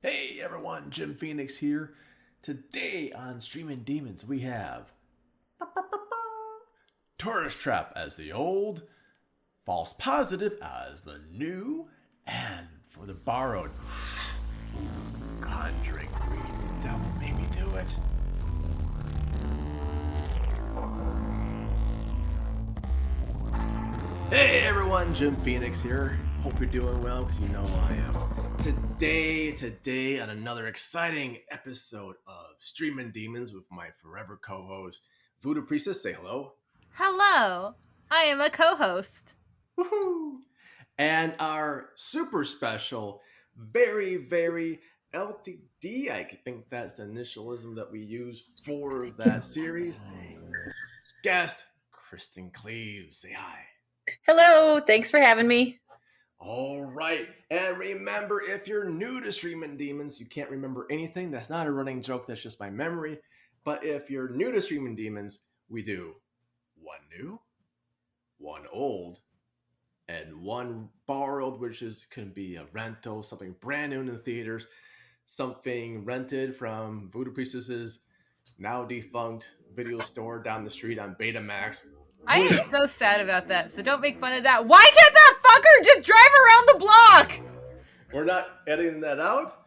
Hey everyone, Jim Phoenix here. Today on Streamin Demons we have Tourist Trap as the old, False Positive as the new, and for the borrowed, Conjuring 3, the devil made me do it. Hey everyone, Jim Phoenix here. Hope you're doing well, because you know I am. Today, on another exciting episode of Streamin Demons with my forever co-host, Voodoo Priestess. Say hello. Hello, I am a co-host. Woohoo! And our super special, very LTD, I think that's the initialism that we use for that series, guest, Kristin Cleaves. Say hi. Hello, thanks for having me. All right. And remember, if you're new to Streamin Demons, you can't remember anything. That's not a running joke. That's just my memory. But if you're new to Streamin Demons, we do one new, one old, and one borrowed, which can be a rental, something brand new in the theaters, something rented from Voodoo Priestess's now defunct video store down the street on Betamax. I am so sad about that, so don't make fun of that. Why can't that fucker just drive around the block? We're not editing that out.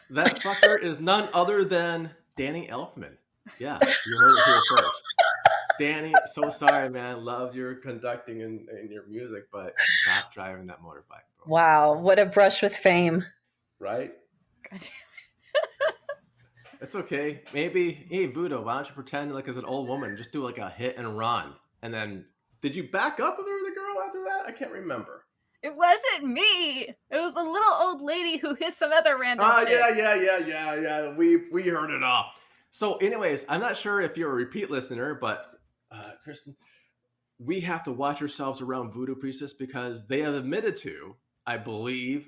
That fucker is none other than Danny Elfman. Yeah, you heard it here first. Danny, so sorry, man. Love your conducting and your music, but stop driving that motorbike, bro. Wow, what a brush with fame. Right? God damn it. It's okay. Maybe, hey, Voodoo, why don't you pretend like as an old woman? Just do like a hit and run. And then, did you back up with her, the girl, after that? I can't remember. It wasn't me. It was a little old lady who hit some other random shit. Yeah. We heard it all. So anyways, I'm not sure if you're a repeat listener, but Kristin, we have to watch ourselves around Voodoo Priestess because they have allegedly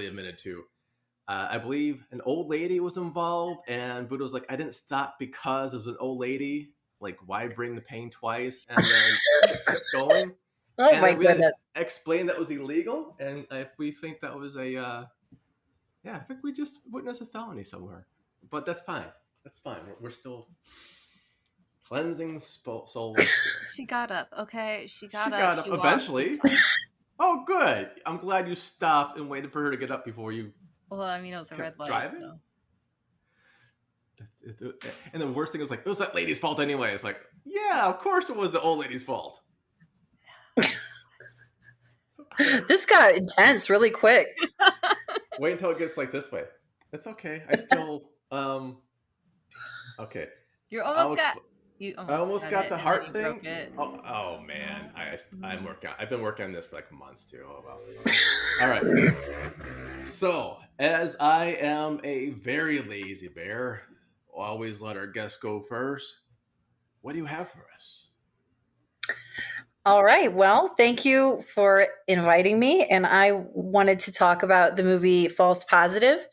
admitted to, I believe an old lady was involved, and Voodoo's like, I didn't stop because there's an old lady. Like, why bring the pain twice? And then kept going. Oh my goodness. Explain that was illegal. And if we think that was I think we just witnessed a felony somewhere. But that's fine. That's fine. We're still cleansing soul. She got up, okay? She got up she eventually. Oh, good. I'm glad you stopped and waited for her to get up before you. Well, I mean, it was a red light. Driving? So. And the worst thing is, like, it was that lady's fault anyway. It's like, yeah, of course it was the old lady's fault. This got intense really quick. Wait until it gets like this way. It's okay. I still okay. You almost I almost got the heart thing. Oh man, I've been working on this for like months too. Oh well. All right. So, as I am a very lazy bear, always let our guests go first. What do you have for us? All right. Well, thank you for inviting me. And I wanted to talk about the movie False Positive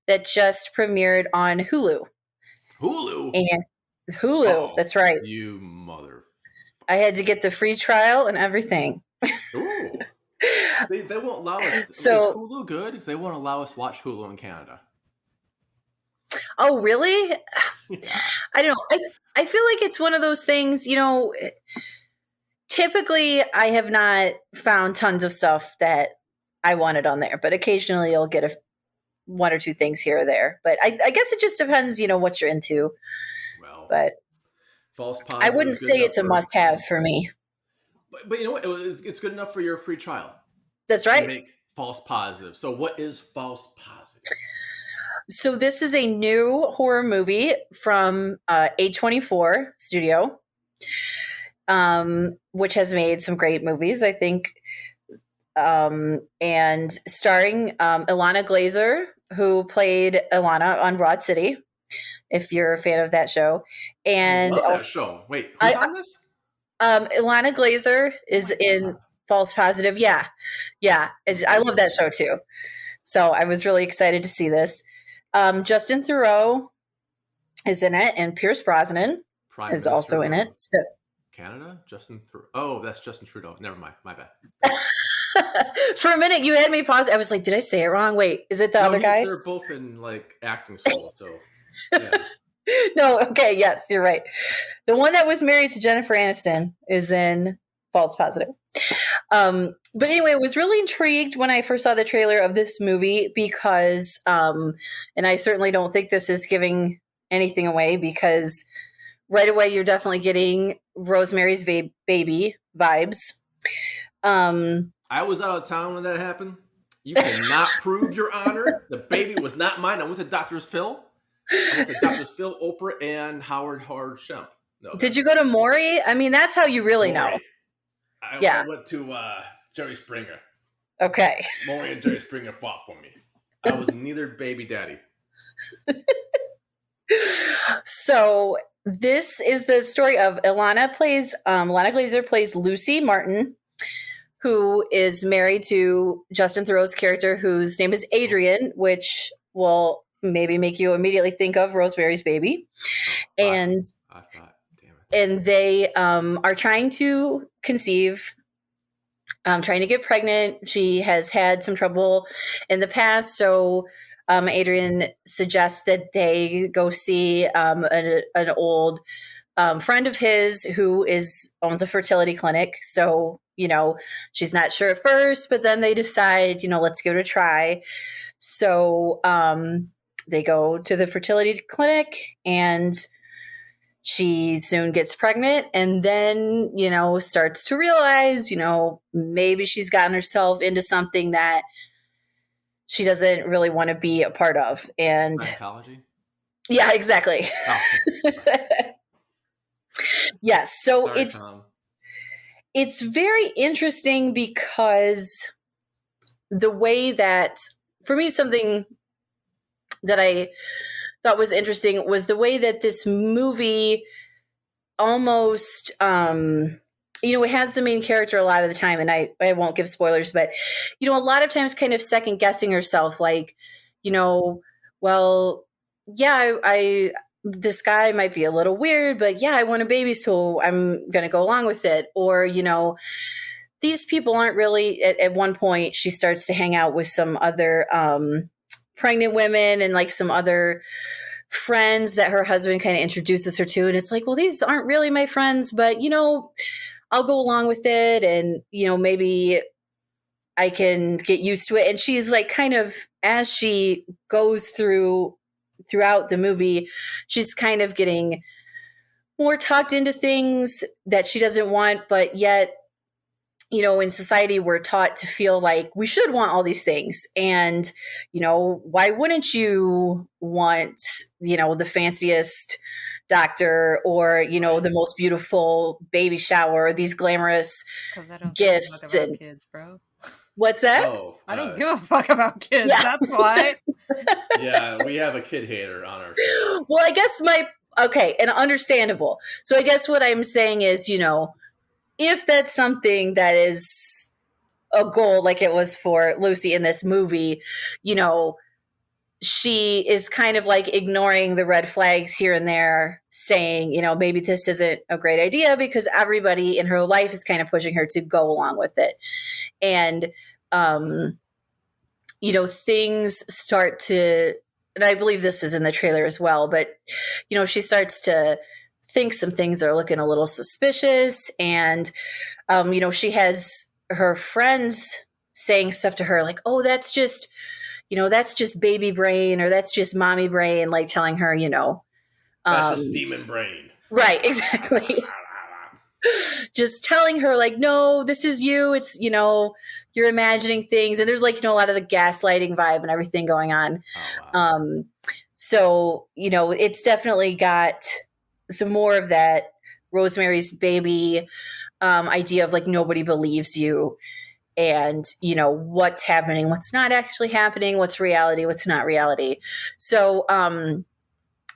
that just premiered on Hulu. Hulu? And Hulu, Uh-oh. That's right. You mother. I had to get the free trial and everything. Ooh. They won't allow us. So, is Hulu good? Because they won't allow us to watch Hulu in Canada. Oh, really? Yeah. I don't know. I feel like it's one of those things, typically I have not found tons of stuff that I wanted on there, but occasionally you'll get one or two things here or there. But I guess it just depends, what you're into. Well, but False Positive, I wouldn't say it's a must-have for me. But you know what? It's good enough for your free trial. That's right. To make False Positive. So what is False Positive? So this is a new horror movie from A24 Studio, which has made some great movies, I think, and starring Ilana Glazer, who played Ilana on Broad City, if you're a fan of that show. And I love that show. Wait, who's on this? Ilana Glazer is in False Positive. Yeah. I love that show too. So I was really excited to see this. Justin Theroux is in it, and Pierce Brosnan is also in it. So, Canada? Justin Theroux. Oh, that's Justin Trudeau. Never mind. My bad. For a minute, you had me pause. I was like, did I say it wrong? Wait, is it the other guy? They're both in like acting school, so yeah. No, okay, yes, you're right. The one that was married to Jennifer Aniston is in False Positive. But anyway, I was really intrigued when I first saw the trailer of this movie because, and I certainly don't think this is giving anything away because right away you're definitely getting Rosemary's Baby vibes. I was out of town when that happened. You cannot prove your honor. The baby was not mine. I went to Dr. Phil. Oprah, and Howard Shemp. No, did you go to Maury? I mean, that's how you really know. I went to Jerry Springer. Okay. Maury and Jerry Springer fought for me. I was neither baby daddy. So this is the story of Ilana Glazer plays Lucy Martin, who is married to Justin Theroux's character, whose name is Adrian, which will maybe make you immediately think of Rosemary's Baby. And they are trying to conceive, trying to get pregnant. She has had some trouble in the past, so Adrian suggests that they go see an old friend of his who owns a fertility clinic. So, she's not sure at first, but then they decide, let's give it a try. So they go to the fertility clinic and she soon gets pregnant and then, starts to realize, maybe she's gotten herself into something that she doesn't really want to be a part of. And psychology? Yeah, exactly. Oh. Yes. So sorry, it's very interesting because the way that, for me, something that I thought was interesting was the way that this movie almost, it has the main character a lot of the time, and I won't give spoilers, but, a lot of times kind of second guessing herself, like, well, yeah, this guy might be a little weird, but yeah, I want a baby, so I'm going to go along with it. Or, these people aren't really, at one point, she starts to hang out with some other pregnant women and like some other friends that her husband kind of introduces her to. And it's like, well, these aren't really my friends, but, I'll go along with it. And, maybe I can get used to it. And she's like, kind of, as she goes throughout the movie, she's kind of getting more talked into things that she doesn't want, but yet, in society, we're taught to feel like we should want all these things. And, why wouldn't you want, the fanciest doctor or, the most beautiful baby shower, these glamorous gifts and kids, bro. What's that? Oh, I don't give a fuck about kids. Yeah. That's why. Yeah, we have a kid hater on our show. Well, I guess and understandable. So I guess what I'm saying is, if that's something that is a goal, like it was for Lucy in this movie, she is kind of like ignoring the red flags here and there, saying, maybe this isn't a great idea because everybody in her life is kind of pushing her to go along with it. And, things start to, and I believe this is in the trailer as well, but, she starts to think some things are looking a little suspicious. And, she has her friends saying stuff to her like, oh, that's just baby brain, or that's just mommy brain, like telling her, that's just demon brain. Right, exactly. Just telling her like, no, this is you. It's, you're imagining things. And there's like, a lot of the gaslighting vibe and everything going on. Oh, wow. So, it's definitely got some more of that Rosemary's Baby idea of like, nobody believes you. And, what's happening, what's not actually happening, what's reality, what's not reality. So I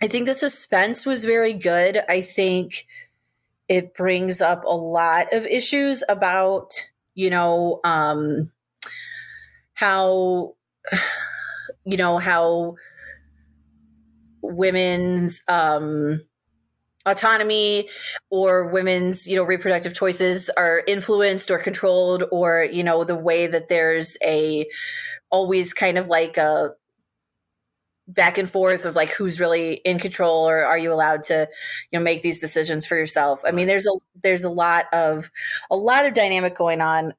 think the suspense was very good. I think it brings up a lot of issues about, how women's autonomy or women's, reproductive choices are influenced or controlled, or, the way that there's always kind of like a back and forth of like who's really in control, or are you allowed to make these decisions for yourself. I mean, there's a lot of dynamic going on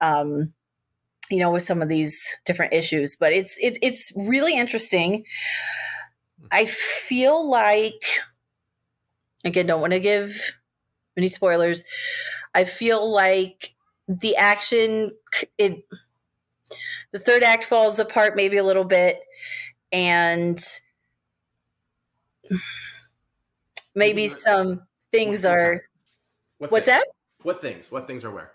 with some of these different issues, but it's really interesting. I feel like, again, don't want to give any spoilers, I feel like the action, the third act falls apart maybe a little bit, and maybe some things are. What's that? What things are where?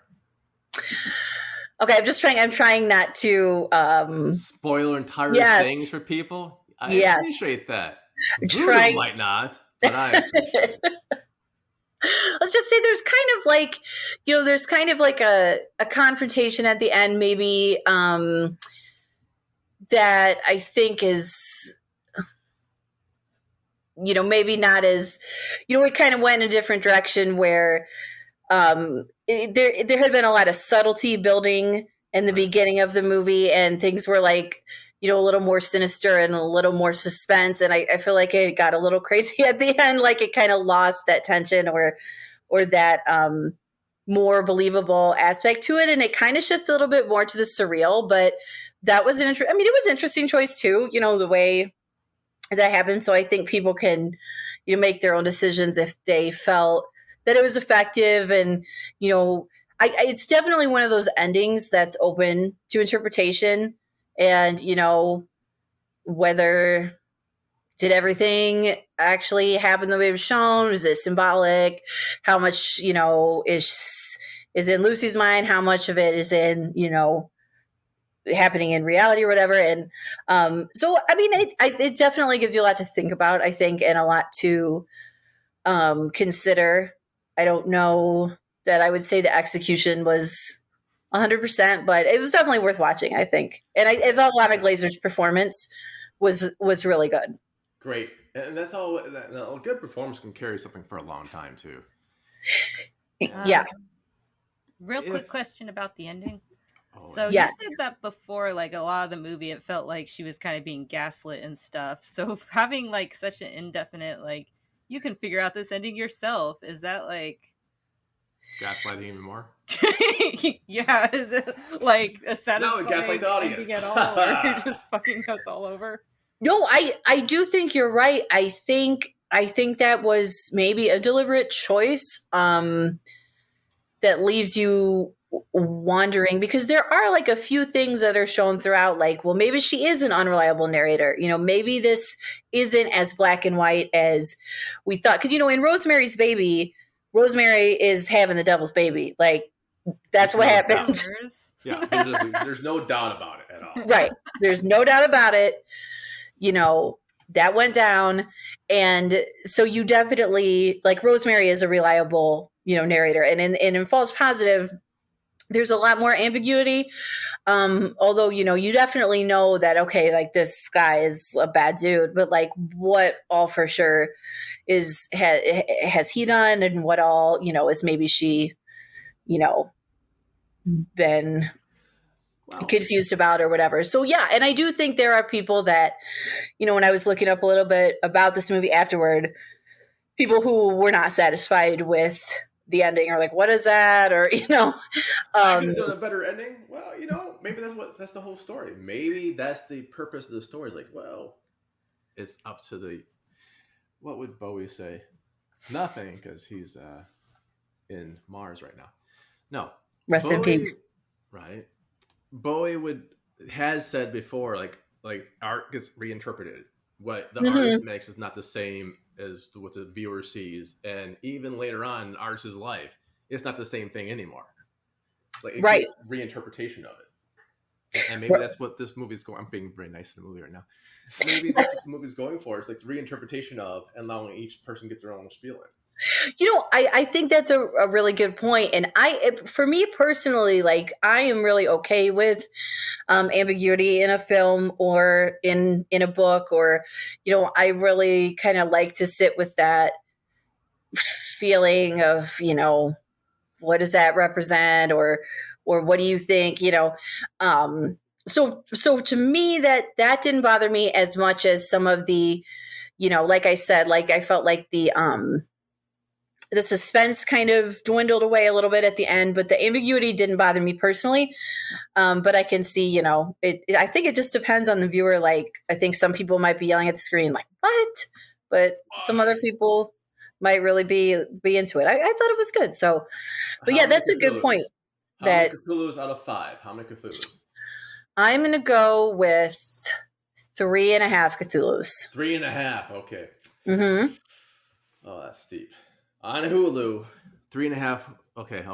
Okay, I'm trying not to spoiler entire things for people. I appreciate that. Voodoo might not, but I appreciate it. Let's just say there's kind of like, there's kind of like a confrontation at the end, maybe, that I think is, maybe not as, it kind of went in a different direction where there had been a lot of subtlety building in the beginning of the movie, and things were like, a little more sinister and a little more suspense. And I feel like it got a little crazy at the end, like it kind of lost that tension or that more believable aspect to it. And it kind of shifted a little bit more to the surreal, but that was it was an interesting choice too, the way that happened. So I think people can, make their own decisions if they felt that it was effective. And, it's definitely one of those endings that's open to interpretation. And, whether did everything actually happen the way it was shown? Was it symbolic? How much, is in Lucy's mind? How much of it is in, happening in reality or whatever? And so, I mean, it definitely gives you a lot to think about, I think, and a lot to consider. I don't know that I would say the execution was 100%, but it was definitely worth watching, I think. And I thought Lana Glazer's performance was really good. Great. And that's all. A good performance can carry something for a long time, too. Yeah. Real quick question about the ending. So you said that before, like a lot of the movie, it felt like she was kind of being gaslit and stuff. So having like such an indefinite, like, you can figure out this ending yourself, is that like gaslighting even more? Yeah, is it like a satisfying gaslight the audience at all, or just fucking us all over? No, I do think you're right. I think that was maybe a deliberate choice that leaves you wondering, because there are like a few things that are shown throughout, like, well, maybe she is an unreliable narrator. Maybe this isn't as black and white as we thought. Because, in Rosemary's Baby, Rosemary is having the devil's baby. Like, that's what happened. Yeah, there's no doubt about it at all. Right. There's no doubt about it. That went down. And so you definitely, like, Rosemary is a reliable, narrator. And in False Positive, there's a lot more ambiguity. Although, you definitely know that, okay, like, this guy is a bad dude, but like, what all for sure has he done, and what all, is maybe she, been confused about or whatever. So yeah. And I do think there are people that, when I was looking up a little bit about this movie afterward, people who were not satisfied with the ending are like, what is that? Or, I could have done a better ending. Well, maybe that's the whole story. Maybe that's the purpose of the story. It's like, well, it's up to what would Bowie say? Nothing, because he's in Mars right now. No. Rest in peace. Right. Bowie has said before, like art gets reinterpreted. What the artist makes is not the same as what the viewer sees, and even later on in artist's life, it's not the same thing anymore. Like, it's reinterpretation of it, and maybe that's what this movie's going. I'm being very nice to the movie right now. Maybe that's what the movie's going for. It's like the reinterpretation of, and allowing each person get their own spiel in. I think that's a really good point. And for me personally, like, I am really okay with ambiguity in a film or in a book, or, I really kind of like to sit with that feeling of, what does that represent, or what do you think, so to me that didn't bother me as much as some of the, like I said, like I felt like the suspense kind of dwindled away a little bit at the end, but the ambiguity didn't bother me personally. But I can see, I think it just depends on the viewer. Like, I think some people might be yelling at the screen, like, what? But some other people might really be into it. I thought it was good. So, but yeah, that's a good point. How many Cthulhus out of 5? How many Cthulhus? I'm going to go with 3.5 Cthulhus. 3.5. Okay. Mm-hmm. Oh, that's steep. On Hulu, 3.5. Okay.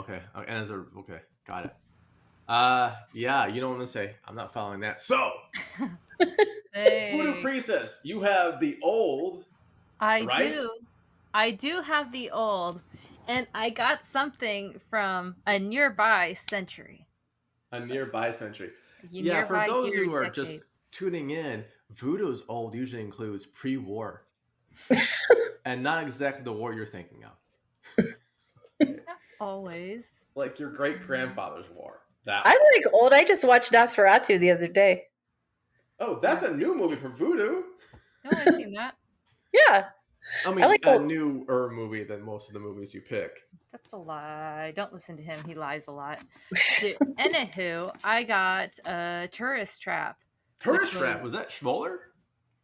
And okay, got it. Yeah, you know what I'm gonna say. I'm not following that. So, Voodoo Priestess, you have the old. I do have the old, and I got something from a nearby century. A nearby century. Yeah, for those who are just tuning in, Voodoo's old usually includes pre-war. And not exactly the war you're thinking of. Not always. Like your great-grandfather's war. I like old. I just watched Nosferatu the other day. Oh, that's a new movie from Voodoo. No, I've seen that. Yeah. I mean, like a newer movie than most of the movies you pick. That's a lie. Don't listen to him. He lies a lot. Anywho, I got a Tourist Trap. Tourist Trap? Was that Schmoller?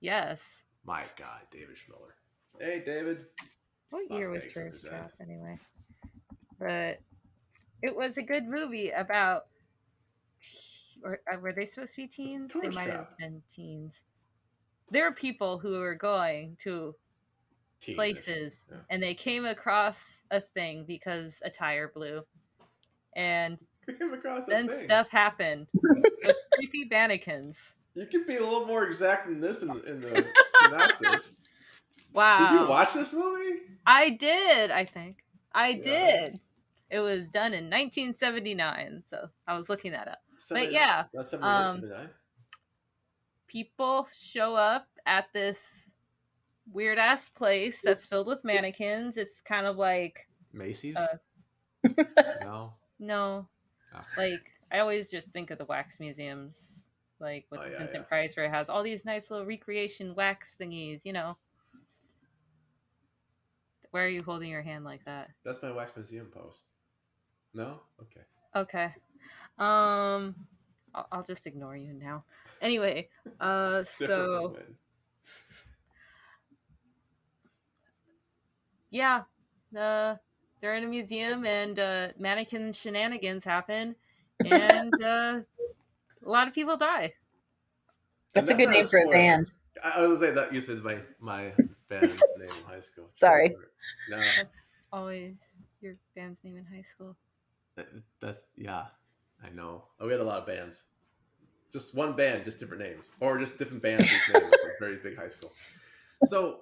Yes. My God, David Schmoller. Hey, David. What year was Tourist Trap, anyway? But it was a good movie about... were they supposed to be teens? They might have been teens. There are people who were going to places, and they came across a thing because a tire blew. And then stuff happened with creepy mannequins. You could be a little more exact than this in the synopsis. Wow. Did you watch this movie? I did, I think. I did. It was done in 1979, so I was looking that up. But yeah, that's 79. People show up at this weird-ass place that's filled with mannequins. It's kind of like... Macy's? No. No. Okay. Like, I always just think of the wax museums, like with Vincent Price, where it has all these nice little recreation wax thingies, Why are you holding your hand like that? That's my wax museum pose. No? Okay. I'll just ignore you now. Anyway, so... Yeah. They're in a museum, and mannequin shenanigans happen, and a lot of people die. That's a good name for a band. I was saying that you said my band's name in high school. Sorry. No. That's always your band's name in high school. That's I know. We had a lot of bands. Just one band, just different names, or just different bands. Names, like very big high school. So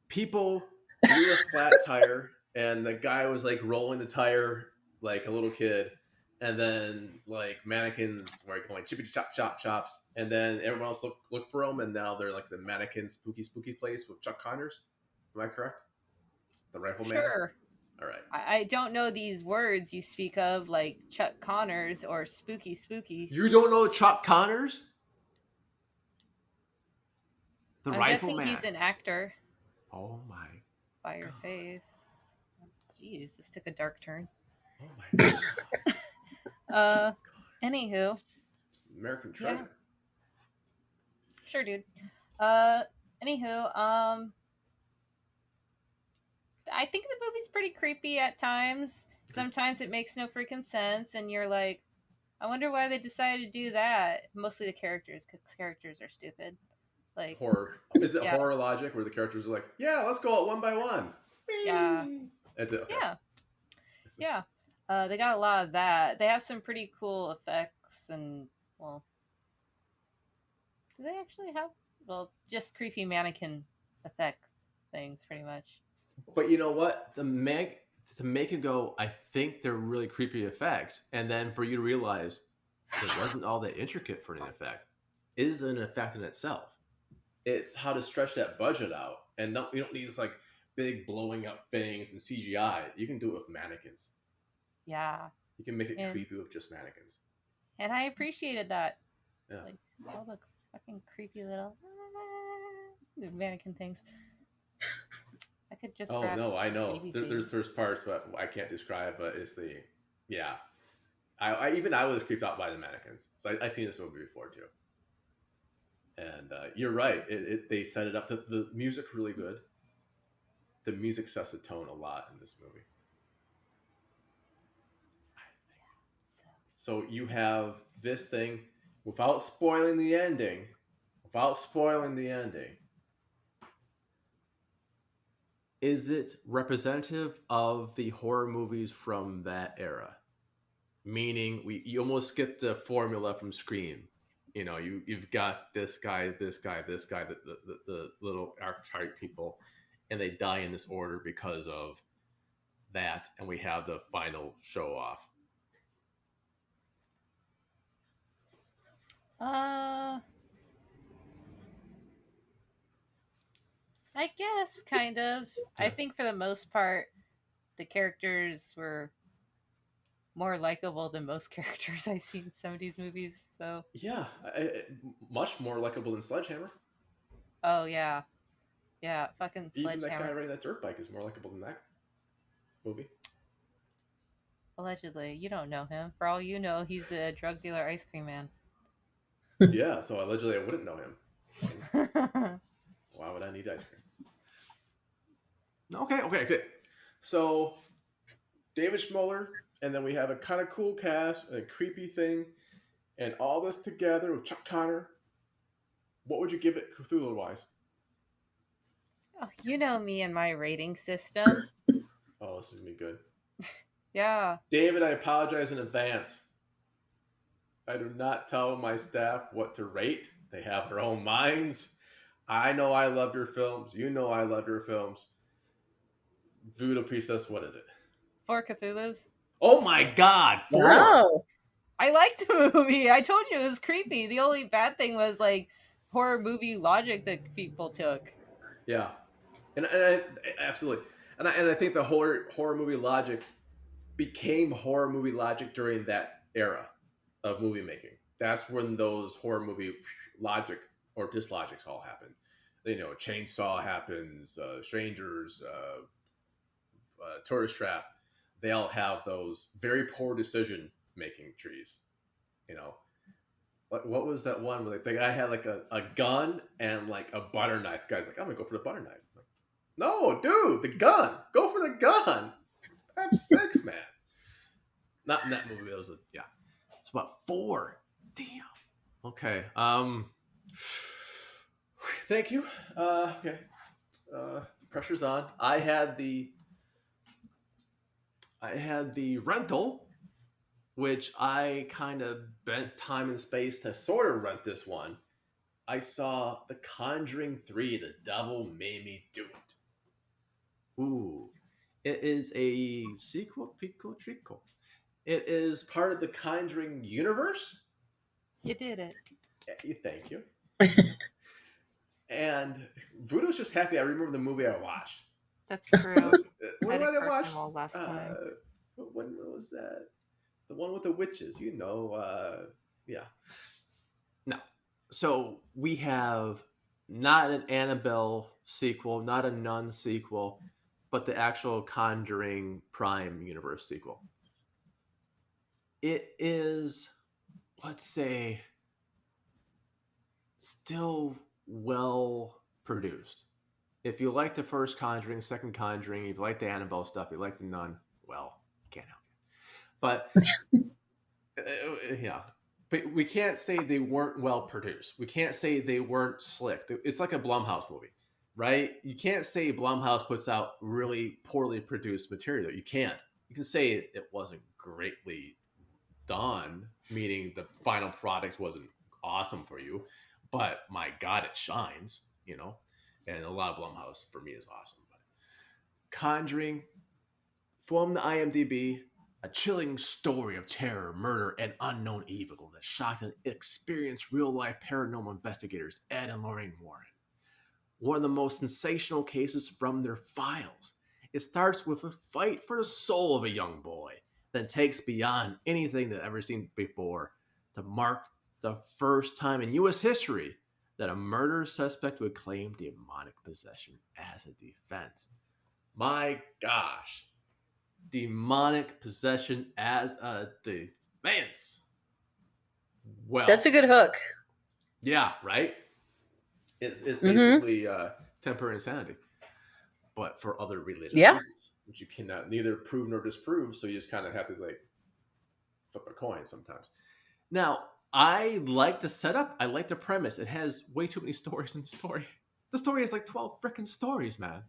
people blew a flat tire, and the guy was like rolling the tire like a little kid, and then like mannequins were going chippity chop chops, and then everyone else looked for them, and now they're like the mannequin spooky place with Chuck Connors. Am I correct? The Rifleman. Sure. All right. I don't know these words you speak of, like Chuck Connors or spooky. You don't know Chuck Connors? The I'm Rifleman. guessing he's an actor. Oh my. By your face. Jeez, this took a dark turn. Oh my God. Anywho. American Treasure. Yeah. Sure, dude. Anywho, I think the movie's pretty creepy at times. Sometimes it makes no freaking sense, and you're like, I wonder why they decided to do that. Mostly the characters, because characters are stupid. Like horror. Is it horror logic where the characters are like, yeah, let's go out one by one? Yeah. Is it? Okay. Yeah. They got a lot of that. They have some pretty cool effects, and well, do they actually have just creepy mannequin effect things, pretty much. But you know what? To make it go, I think they're really creepy effects, and then for you to realize it wasn't all that intricate for an effect. It is an effect in itself. It's how to stretch that budget out, and you don't need this like big blowing up things and CGI. You can do it with mannequins. Yeah. You can make it creepy with just mannequins. And I appreciated that. Yeah. Like all the fucking creepy little mannequin things. I could just. Oh no, I know. There's parts that I can't describe, but it's the I was creeped out by the mannequins. So I seen this movie before too. And you're right. They set it up. The music's really good. The music sets the tone a lot in this movie. So you have this thing without spoiling the ending. Is it representative of the horror movies from that era? Meaning, you almost get the formula from Scream. You know, you've got this guy, the little archetype people, and they die in this order because of that, and we have the final show off. I guess kind of. Yeah. I think for the most part, the characters were more likable than most characters I see in some of these movies. So yeah, much more likable than Sledgehammer. Oh yeah, fucking Sledgehammer. Even that guy riding that dirt bike is more likable than that movie. Allegedly, you don't know him. For all you know, he's a drug dealer, ice cream man. Yeah, so allegedly I wouldn't know him. Why would I need ice cream? Okay. So David Schmoller, and then we have a kind of cool cast, a creepy thing, and all this together with Chuck Connor. What would you give it Cthulhu-wise? Oh, you know me and my rating system. Oh, this is gonna be good. Yeah. David, I apologize in advance. I do not tell my staff what to rate. They have their own minds. I know I love your films. You know I love your films. Voodoo Priestess, what is it? 4 Cthulhus. Oh my God! 4. Wow. I liked the movie. I told you it was creepy. The only bad thing was like horror movie logic that people took. Yeah, and I absolutely, and I think the horror movie logic became horror movie logic during that era of movie making. That's when those horror movie logic or dislogics all happen. You know, Chainsaw happens, Strangers, Tourist Trap. They all have those very poor decision making trees. You know, what was that one where the guy had like a gun and like a butter knife? The guy's like, I'm gonna go for the butter knife. Like, no, dude, the gun. Go for the gun. Have 6, man. Not in that movie. It was it's about 4. Damn. Okay. Thank you. Okay. Pressure's on. I had the rental, which I kind of bent time and space to sort of rent this one. I saw The Conjuring 3, The Devil Made Me Do It. Ooh. It is a sequel, prequel. It is part of the Conjuring universe. You did it. Thank you. And Voodoo's just happy I remember the movie I watched. That's true. When did I watch? Last time. When was that? The one with the witches, you know. Yeah. No. So we have not an Annabelle sequel, not a Nun sequel, but the actual Conjuring Prime universe sequel. It is, let's say, still well produced. If you like the first Conjuring, second Conjuring, if you like the Annabelle stuff, you like the Nun, well, can't help you. But yeah, but we can't say they weren't well produced. We can't say they weren't slick. It's like a Blumhouse movie, right? You can't say Blumhouse puts out really poorly produced material. You can't. You can say it wasn't greatly done, meaning the final product wasn't awesome for you, but my God, it shines, you know? And a lot of Blumhouse for me is awesome. But Conjuring, from the IMDb, a chilling story of terror, murder, and unknown evil that shocked and experienced real-life paranormal investigators Ed and Lorraine Warren. one of the most sensational cases from their files. It starts with a fight for the soul of a young boy, then takes beyond anything that ever seen before to mark the first time in U.S. history that a murder suspect would claim demonic possession as a defense. My gosh. Demonic possession as a defense. Well, that's a good hook. Yeah, right? It's basically temporary insanity, but for other religious reasons, which you cannot neither prove nor disprove, so you just kind of have to like flip a coin sometimes. Now, I like the setup. I like the premise. It has way too many stories in the story. The story has like 12 freaking stories, man.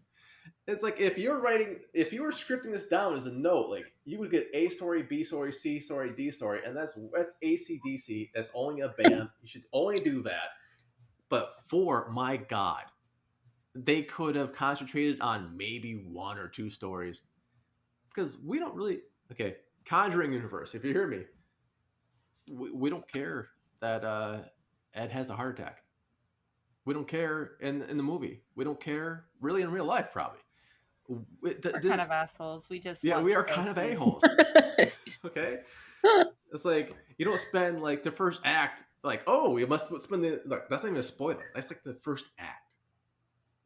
It's like if you were scripting this down as a note, like you would get A story, B story, C story, D story, and that's ACDC. That's only a band. You should only do that. But for my God, they could have concentrated on maybe 1 or 2 stories. Because we don't really... Okay, Conjuring universe, if you hear me, we don't care that Ed has a heart attack. We don't care in the movie. We don't care really in real life, probably. We're kind of assholes. We are kind of a-holes. Okay? It's like, you don't spend like the first act like, oh, we must spend the... Look, that's not even a spoiler. That's like the first act.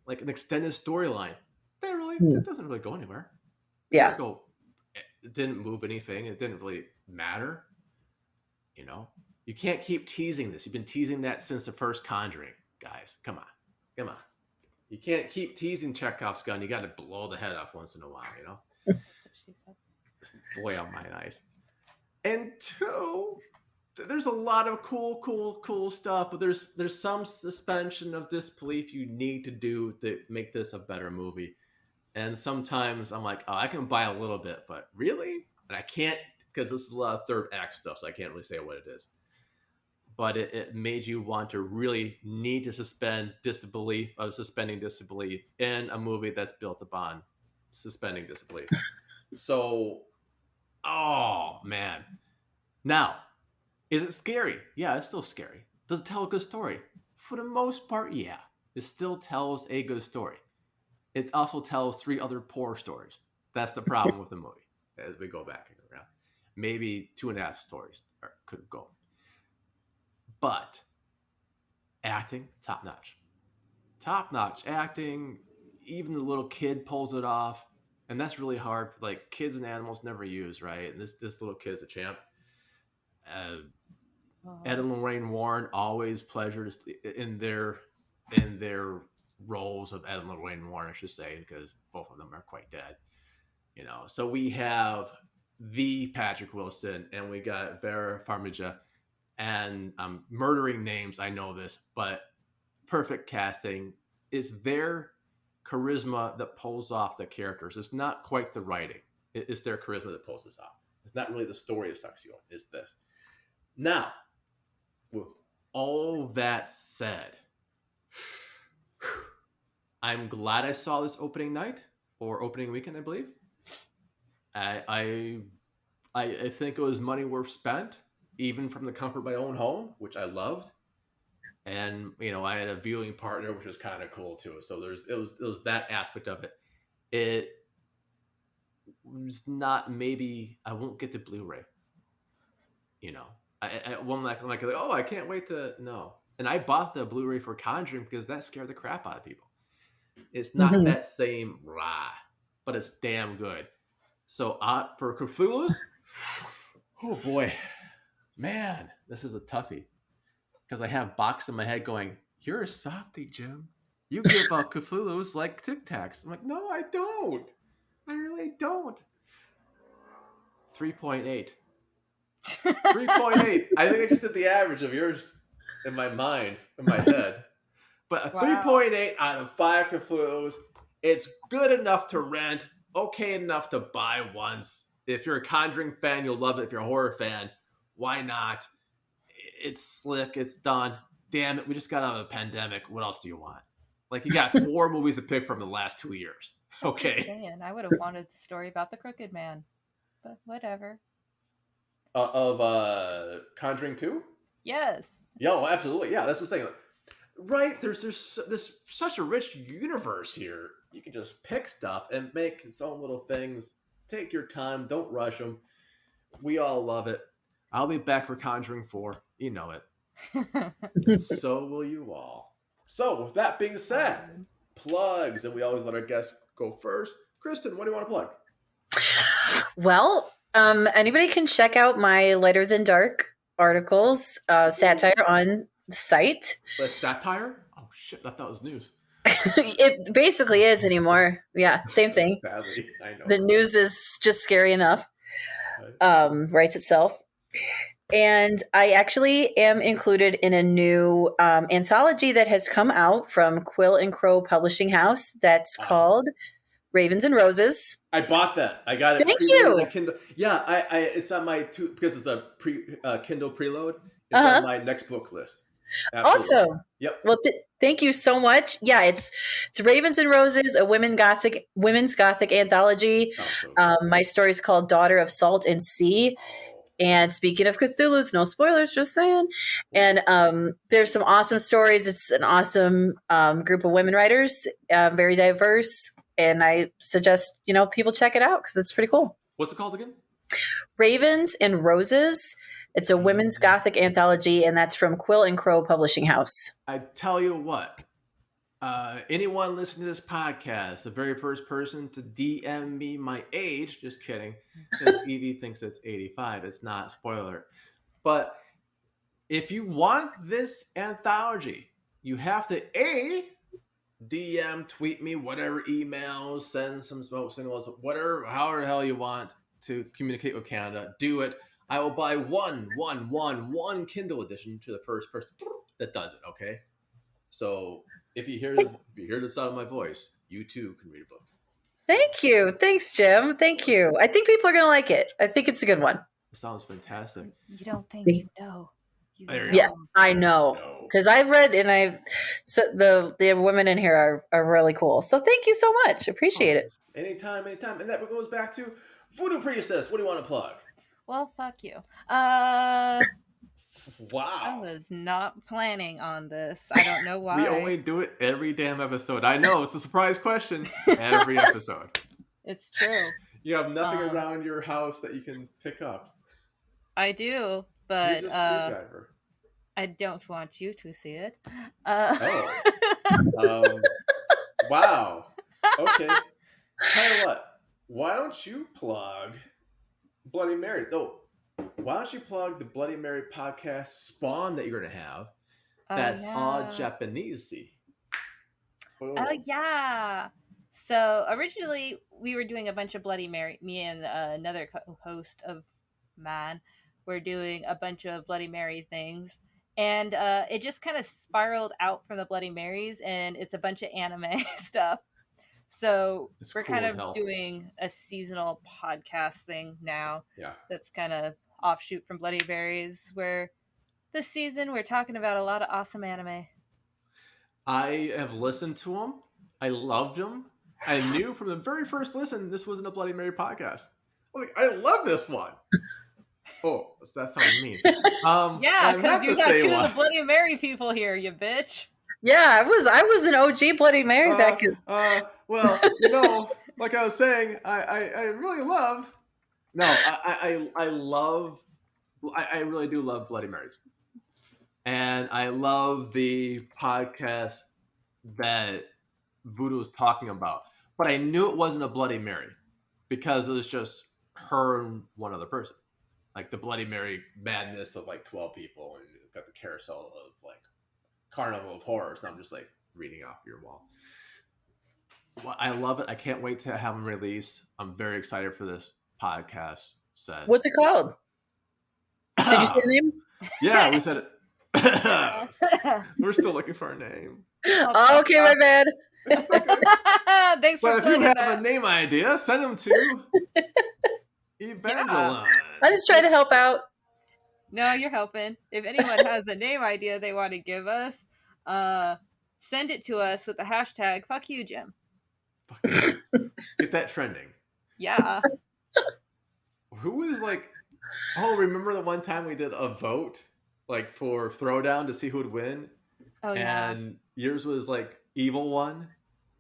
Like an extended storyline. That doesn't really go anywhere. Yeah. It didn't move anything. It didn't really matter. You know? You can't keep teasing this. You've been teasing that since the first Conjuring, guys. Come on. You can't keep teasing Chekhov's gun. You got to blow the head off once in a while, you know? That's what she said. Boy, on my eyes. And 2, there's a lot of cool stuff, but there's some suspension of disbelief you need to do to make this a better movie. And sometimes I'm like, oh, I can buy a little bit, but really? And I can't, because this is a lot of third act stuff, so I can't really say what it is. But it made you want to really need to suspending disbelief in a movie that's built upon suspending disbelief. So, oh, man. Now, is it scary? Yeah, it's still scary. Does it tell a good story? For the most part, yeah. It still tells a good story. It also tells 3 other poor stories. That's the problem with the movie, as we go back and around. Maybe 2.5 stories could go. But acting, top-notch. Top-notch acting. Even the little kid pulls it off. And that's really hard. Like, kids and animals never use, right? And this little kid is a champ. Ed and Lorraine Warren, always pleasure in their roles of Ed and Lorraine Warren, I should say, because both of them are quite dead. You know, so we have the Patrick Wilson, and we got Vera Farmiga, and I'm murdering names. I know this, but perfect casting. It's their charisma that pulls off the characters. It's not quite the writing. It's their charisma that pulls this off. It's not really the story that sucks you in. It's this. Now, with all that said, I'm glad I saw this opening night or opening weekend, I believe. I think it was money worth spent, even from the comfort of my own home, which I loved. And, you know, I had a viewing partner, which was kind of cool too. So it was that aspect of it. It was not, maybe I won't get the Blu-ray. You know, I'm like, oh, I can't wait to no. And I bought the Blu-ray for Conjuring because that scared the crap out of people. It's not that same rah, but it's damn good. So for Cthulhu's, oh boy, man, this is a toughie. Because I have box in my head going, you're a softie, Jim. You give out Cthulhu's like Tic Tacs. I'm like, no, I don't. I really don't. 3.8. 3.8. I think I just did the average of yours in my mind, in my head. But a 3.8 out of 5 Cthulhu's. It's good enough to rent, okay enough to buy once. If you're a Conjuring fan, you'll love it. If you're a horror fan, why not? It's slick. It's done. Damn it, we just got out of a pandemic. What else do you want? Like, you got 4 movies to pick from the last 2 years. Okay. Just saying, I would have wanted the story about the Crooked Man, but whatever. Of Conjuring 2? Yes. Yeah, absolutely. Yeah, that's what I'm saying. Right? There's this such a rich universe here. You can just pick stuff and make its own little things. Take your time. Don't rush them. We all love it. I'll be back for Conjuring 4. You know it. So will you all. So, with that being said, plugs. And we always let our guests go first. Kristin, what do you want to plug? Well, anybody can check out my Lighter Than Dark articles, satire on the site. Satire? Oh, shit. I thought it was news. It basically is anymore. Yeah, same thing. Sadly, I know. The news is just scary enough. Writes itself. And I actually am included in a new anthology that has come out from Quill and Crow Publishing House that's called Ravens and Roses. I bought that. I got it. Thank you. Kindle. Yeah, I it's on my because it's a Kindle preload. It's on my next book list. Absolutely. Awesome. Yep. Well, thank you so much. Yeah, it's Ravens and Roses, a women's gothic anthology. My story is called Daughter of Salt and Sea. And speaking of Cthulhu's, no spoilers, just saying. And there's some awesome stories. It's an awesome group of women writers, very diverse. And I suggest, people check it out because it's pretty cool. What's it called again? Ravens and Roses. It's a women's gothic anthology, and that's from Quill and Crow Publishing House. I tell you what, anyone listening to this podcast, the very first person to DM me my age, just kidding, because Evie thinks it's 85. It's not, spoiler. But if you want this anthology, you have to DM, tweet me, whatever, emails, send some smoke signals, whatever, however the hell you want to communicate with Canada. Do it. I will buy one Kindle edition to the first person that does it. Okay, so if you hear the sound of my voice, you too can read a book. Thank you. Thanks, Jim. Thank you. I think people are going to like it. I think it's a good one. It sounds fantastic. You don't think you know. Yeah, I know. Because I've read and the women in here are really cool. So thank you so much. Appreciate it. Anytime. And that goes back to Voodoo Priestess. What do you want to plug? Well, fuck you. Wow. I was not planning on this. I don't know why. We only do it every damn episode. I know, it's a surprise question every episode. It's true. You have nothing around your house that you can pick up. I do, but I don't want you to see it. Wow. Okay. Tell you what. Why don't you plug Bloody Mary? Why don't you plug the Bloody Mary podcast Spawn that you're going to have? That's all Japanese-y. Oh, yeah. So originally we were doing a bunch of Bloody Mary. Me and another co-host of mine were doing a bunch of Bloody Mary things. And it just kind of spiraled out from the Bloody Marys, and it's a bunch of anime stuff. So we're kind of doing a seasonal podcast thing now. Yeah. That's kind of offshoot from Bloody Marys, where this season we're talking about a lot of awesome anime. I have listened to them. I loved them. I knew from the very first listen this wasn't a Bloody Mary podcast. I'm like, I love this one. Oh, that's how I mean. Yeah, because you got two of the Bloody Mary people here, you bitch. Yeah, I was an OG Bloody Mary back in. Well, like I was saying, I really love. No, I really do love Bloody Marys, and I love the podcast that Voodoo was talking about. But I knew it wasn't a Bloody Mary because it was just her and one other person, like the Bloody Mary madness of like 12 people, and got the carousel of like Carnival of Horrors, and I'm just like reading off your wall. Well, I love it. I can't wait to have them released. I'm very excited for this podcast set. What's it called? Did you say the name? Yeah, we said it. We're still looking for a name. Oh, okay, my bad. Thanks for if you have a name idea, send them to Evangeline. Yeah. I just try to help out. No, you're helping. If anyone has a name idea they want to give us, send it to us with the hashtag fuck you, Jim. Get that trending. Yeah. Who was like, remember the one time we did a vote like for Throwdown to see who would win? Oh and yours was like evil one.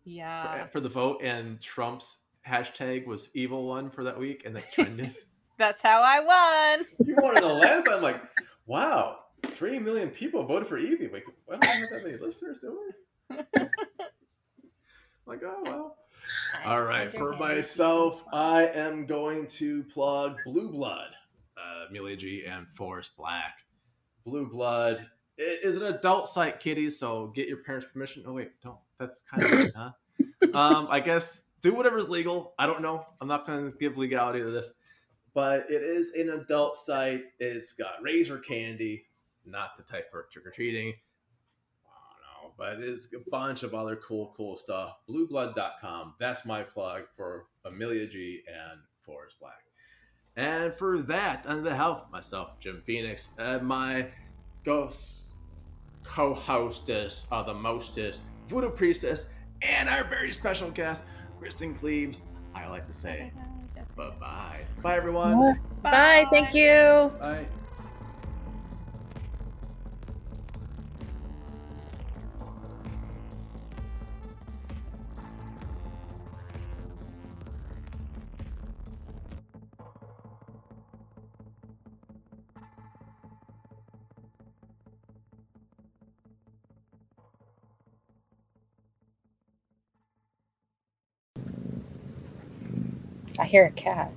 Yeah. For the vote, and Trump's hashtag was evil one for that week, and that trended. That's how I won. You won in the last. I'm like, wow, 3 million people voted for Evie. Like, why don't we have that many listeners, do we? Like, oh well. All right, for myself, I am going to plug Blue Blood, Amelia G and Forrest Black. Blue Blood is an adult site, kiddies, so get your parents' permission. Oh wait, don't. That's kind of weird, huh? I guess do whatever's legal. I don't know. I'm not going to give legality to this, but it is an adult site. It's got razor candy, not the type for trick or treating. But there's a bunch of other cool stuff. Blueblood.com. That's my plug for Amelia G and Forrest Black. And for that, on behalf of myself, Jim Phoenix, and my ghost co-hostess of the mostest, Voodoo Priestess, and our very special guest, Kristin Cleaves, I like to say bye-bye. Bye, everyone. Bye. Thank you. Bye. I hear a cat.